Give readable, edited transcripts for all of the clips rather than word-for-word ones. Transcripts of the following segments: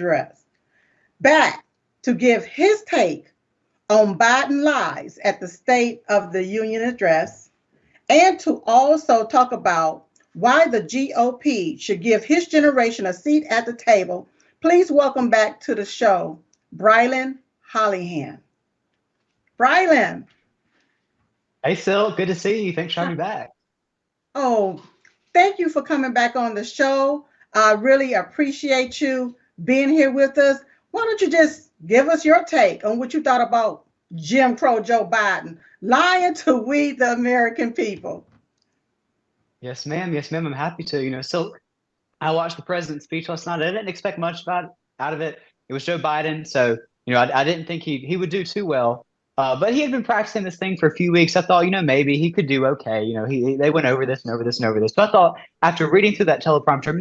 address, back to give his take on Biden lies at the State of the Union address, and to also talk about why the GOP should give his generation a seat at the table. Please welcome back to the show, Brilyn Hollyhand. Brilyn. Hey, Sil, good to see you. Thanks for having me back. Oh, thank you for coming back on the show. I really appreciate you being here with us. Why don't you just give us your take on what you thought about Jim Crow Joe Biden lying to we, the American people? Yes, ma'am. Yes, ma'am. I'm happy to. So I watched the president's speech last night. I didn't expect much out of it. It was Joe Biden, so I didn't think he would do too well. But he had been practicing this thing for a few weeks. I thought, maybe he could do okay. They went over this and over this and over this. So I thought, after reading through that teleprompter,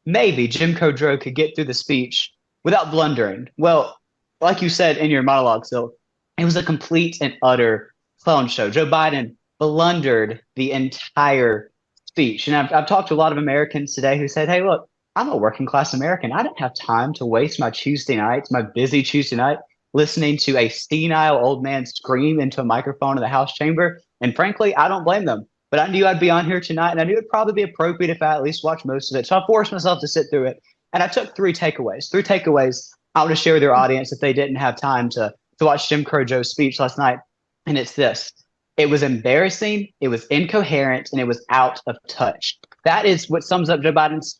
maybe Jim Crow Joe could get through the speech without blundering. Well, like you said in your monologue, Sil, it was a complete and utter clown show. Joe Biden blundered the entire speech. And I've talked to a lot of Americans today who said, hey, look, I'm a working class American. I don't have time to waste my Tuesday nights, my busy Tuesday night, listening to a senile old man scream into a microphone in the House chamber. And frankly, I don't blame them. But I knew I'd be on here tonight, and I knew it'd probably be appropriate if I at least watched most of it. So I forced myself to sit through it. And I took three takeaways I want to share with your audience if they didn't have time to watch Jim Crow Joe's speech last night. And it's this. It was embarrassing, it was incoherent, and it was out of touch. That is what sums up Joe Biden's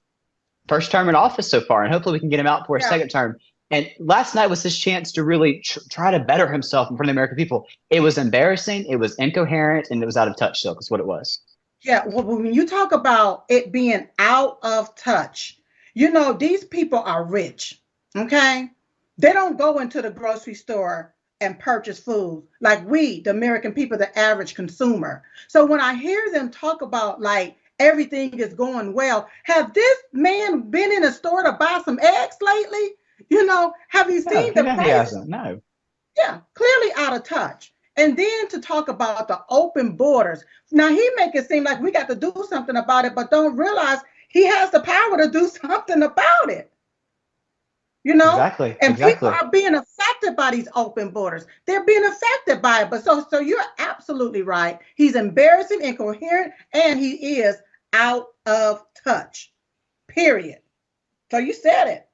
first term in office so far, and hopefully we can get him out for a second term. And last night was his chance to really try to better himself in front of the American people. It was embarrassing, it was incoherent, and it was out of touch, Silk, is what it was. Yeah, well, when you talk about it being out of touch, these people are rich, okay? They don't go into the grocery store and purchase food like we, the American people, the average consumer. So when I hear them talk about like everything is going well, have this man been in a store to buy some eggs lately? Have you seen the price? He hasn't, no. Yeah, clearly out of touch. And then to talk about the open borders. Now he make it seem like we got to do something about it, but don't realize he has the power to do something about it. Exactly. And people are being affected by these open borders. They're being affected by it. But so you're absolutely right. He's embarrassing, incoherent, and he is out of touch. Period. So you said it.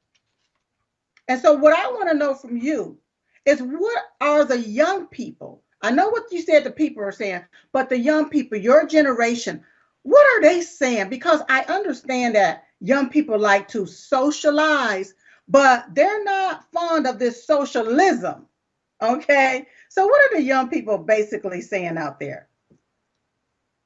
And so what I want to know from you is, what are the young people? I know what you said the people are saying, but the young people, your generation, what are they saying? Because I understand that young people like to socialize, but they're not fond of this socialism. Okay. So what are the young people basically saying out there?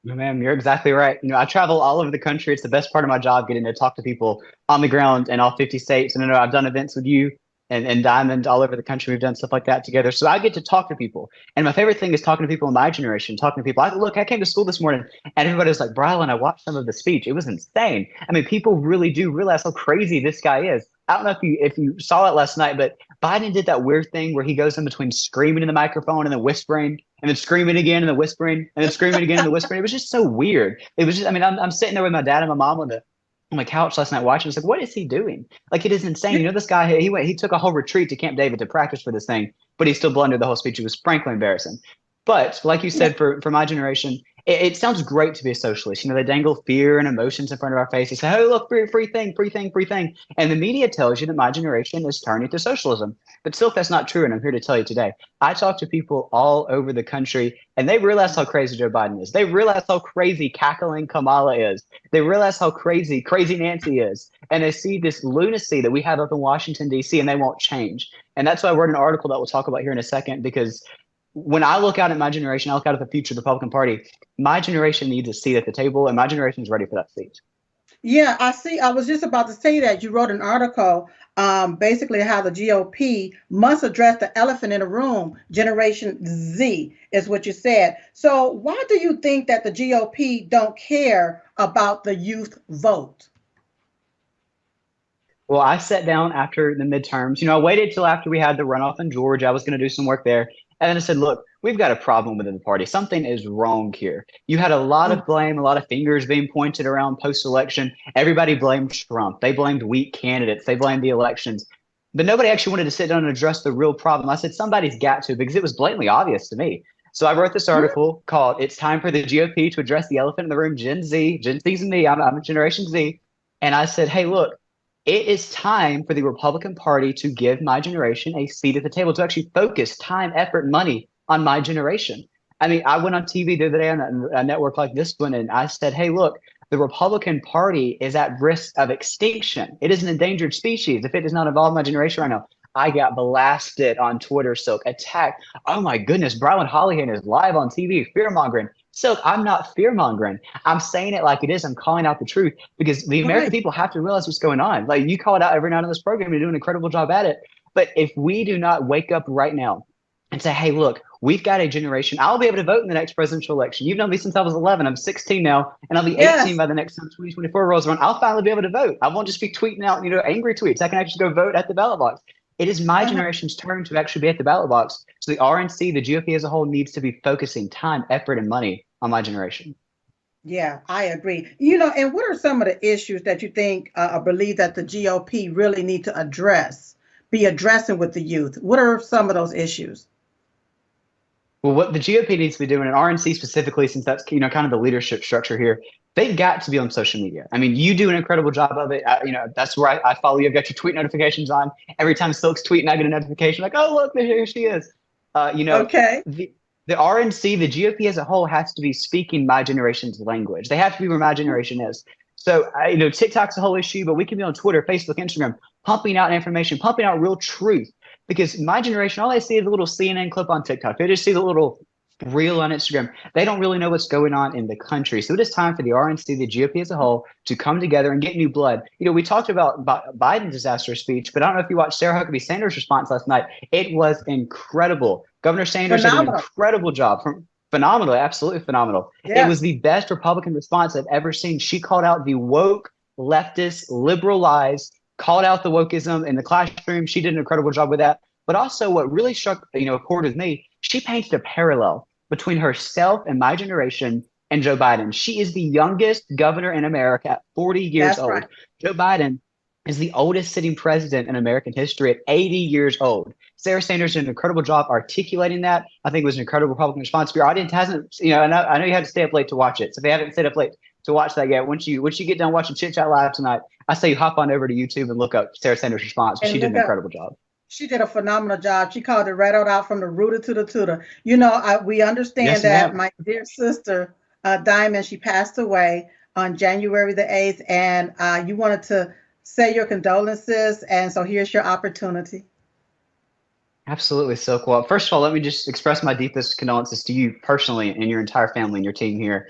Ma'am, you're exactly right. I travel all over the country. It's the best part of my job, getting to talk to people on the ground in all 50 states. And I know I've done events with you and Diamond all over the country. We've done stuff like that together. So I get to talk to people. And my favorite thing is talking to people in my generation, talking to people. I came to school this morning and everybody was like, Brilyn, I watched some of the speech. It was insane. I mean, people really do realize how crazy this guy is. I don't know if you saw it last night, but Biden did that weird thing where he goes in between screaming in the microphone and then whispering, and then screaming again and then whispering, and then screaming again and then whispering. It was just so weird. It was just, I mean, I'm sitting there with my dad and my mom on my couch last night watching. It's like, what is he doing? Like, it is insane. This guy, he took a whole retreat to Camp David to practice for this thing, but he still blundered the whole speech. It was frankly embarrassing. But like you said, for my generation, it sounds great to be a socialist. They dangle fear and emotions in front of our face. They say, "Oh, look, free thing, free thing, free thing." And the media tells you that my generation is turning to socialism. But still, that's not true. And I'm here to tell you today. I talk to people all over the country, and they realize how crazy Joe Biden is. They realize how crazy cackling Kamala is. They realize how crazy Nancy is. And they see this lunacy that we have up in Washington, D.C., and they won't change. And that's why I wrote an article that we'll talk about here in a second, because when I look out at my generation, I look out at the future of the Republican Party, my generation needs a seat at the table, and my generation is ready for that seat. Yeah, I see. I was just about to say that you wrote an article, basically how the GOP must address the elephant in the room. Generation Z is what you said. So why do you think that the GOP don't care about the youth vote? Well, I sat down after the midterms. I waited till after we had the runoff in Georgia. I was going to do some work there. And then I said, look, we've got a problem within the party. Something is wrong here. You had a lot of blame, a lot of fingers being pointed around post-election. Everybody blamed Trump. They blamed weak candidates. They blamed the elections. But nobody actually wanted to sit down and address the real problem. I said, somebody's got to, because it was blatantly obvious to me. So I wrote this article called "It's Time for the GOP to Address the Elephant in the Room." Gen Z, Gen Z's and me. I'm a Generation Z, and I said, "Hey, look, it is time for the Republican Party to give my generation a seat at the table, to actually focus time, effort, money on my generation." I mean, I went on TV the other day on a network like this one, and I said, "Hey, look, the Republican Party is at risk of extinction. It is an endangered species if it does not involve my generation right now." I got blasted on Twitter, Silk, attacked. Oh my goodness, Brilyn Hollyhand is live on TV, fear mongering. Silk, I'm not fear mongering. I'm saying it like it is. I'm calling out the truth, because the American people have to realize what's going on. Like, you call it out every night on this program. You're doing an incredible job at it. But if we do not wake up right now and say, hey, look, we've got a generation. I'll be able to vote in the next presidential election. You've known me since I was 11. I'm 16 now, and I'll be 18 by the next time 2024 rolls around. I'll finally be able to vote. I won't just be tweeting out, angry tweets. I can actually go vote at the ballot box. It is my generation's turn to actually be at the ballot box. So the RNC, the GOP as a whole, needs to be focusing time, effort, and money on my generation. Yeah, I agree. And what are some of the issues that you think or believe that the GOP really need to be addressing with the youth? What are some of those issues? Well, what the GOP needs to be doing, and RNC specifically, since that's kind of the leadership structure here, they've got to be on social media. I mean, you do an incredible job of it. That's where I follow you. I've got your tweet notifications on. Every time Silk's tweeting, I get a notification like, oh, look, here she is. Okay. The RNC, the GOP as a whole, has to be speaking my generation's language. They have to be where my generation is. So, TikTok's a whole issue, but we can be on Twitter, Facebook, Instagram, pumping out information, pumping out real truth. Because my generation, all they see is a little CNN clip on TikTok. They just see the little reel on Instagram. They don't really know what's going on in the country. So it is time for the RNC, the GOP as a whole, to come together and get new blood. We talked about Biden's disastrous speech, but I don't know if you watched Sarah Huckabee Sanders' response last night. It was incredible. Governor Sanders did an incredible job. Phenomenal, absolutely phenomenal. Yeah. It was the best Republican response I've ever seen. She called out the woke, leftist, liberal lies, called out the wokeism in the classroom. She did an incredible job with that. But also what really struck, a chord with me, she painted a parallel between herself and my generation and Joe Biden. She is the youngest governor in America at 40 years old. Right. Joe Biden is the oldest sitting president in American history at 80 years old. Sarah Sanders did an incredible job articulating that. I think it was an incredible Republican response. If your audience hasn't, I know you had to stay up late to watch it. So if you haven't stayed up late to watch that yet, once you get done watching Chit Chat Live tonight, I say you hop on over to YouTube and look up Sarah Sanders' response. She did an incredible job. She did a phenomenal job. She called it right out from the rooter to the tutor. We understand that my dear sister, Diamond, she passed away on January the 8th, and you wanted to say your condolences, and so here's your opportunity. Absolutely, Silk. Well, first of all, let me just express my deepest condolences to you personally and your entire family and your team here.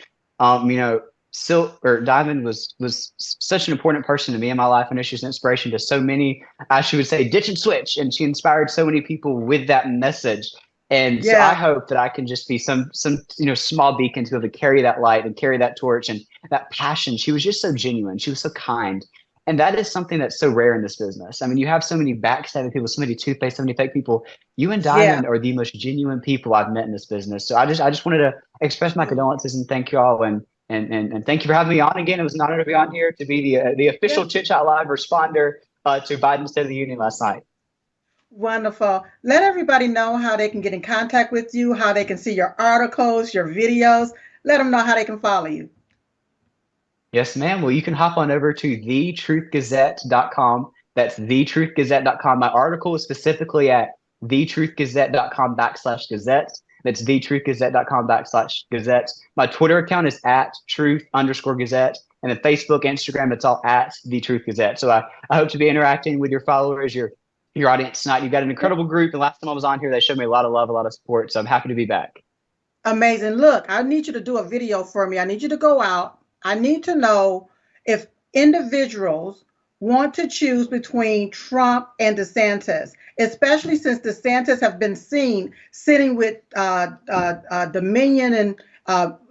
Silk, or Diamond, was such an important person to me in my life. I know she's an inspiration to so many. She would say ditch and switch, and she inspired so many people with that message. And so I hope that I can just be some small beacon to be able to carry that light and carry that torch and that passion. She was just so genuine. She was so kind. And that is something that's so rare in this business. I mean, you have so many backstabbing people, so many toothpaste, so many fake people. You and Diamond are the most genuine people I've met in this business. So I just wanted to express my condolences and thank you all. And thank you for having me on again. It was an honor to be on here, to be the official Chit Chat Live responder to Biden's State of the Union last night. Wonderful. Let everybody know how they can get in contact with you, how they can see your articles, your videos. Let them know how they can follow you. Yes, ma'am. Well, you can hop on over to thetruthgazette.com. That's thetruthgazette.com. My article is specifically at thetruthgazette.com/gazette. That's thetruthgazette.com/gazette. My Twitter account is at truth_gazette. And then Facebook, Instagram, it's all at The Truth Gazette. So I hope to be interacting with your followers, your audience tonight. You've got an incredible group. The last time I was on here, they showed me a lot of love, a lot of support. So I'm happy to be back. Amazing. Look, I need you to do a video for me. I need you to go out. I need to know if individuals want to choose between Trump and DeSantis, especially since DeSantis have been seen sitting with Dominion and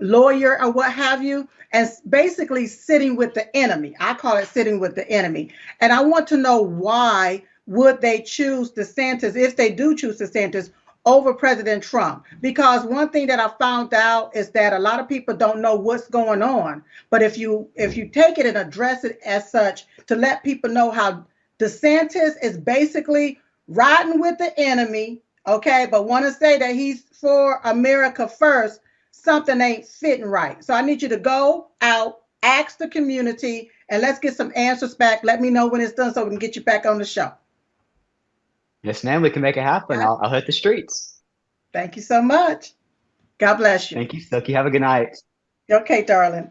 lawyer or what have you, and basically sitting with the enemy. I call it sitting with the enemy. And I want to know, why would they choose DeSantis, if they do choose DeSantis, over President Trump. Because one thing that I found out is that a lot of people don't know what's going on. But if you take it and address it as such to let people know how DeSantis is basically riding with the enemy, okay, but want to say that he's for America first, something ain't fitting right. So I need you to go out, ask the community, and let's get some answers back. Let me know when it's done so we can get you back on the show. Yes, ma'am. We can make it happen. I'll hit the streets. Thank you so much. God bless you. Thank you, Silky. Have a good night. Okay, darling.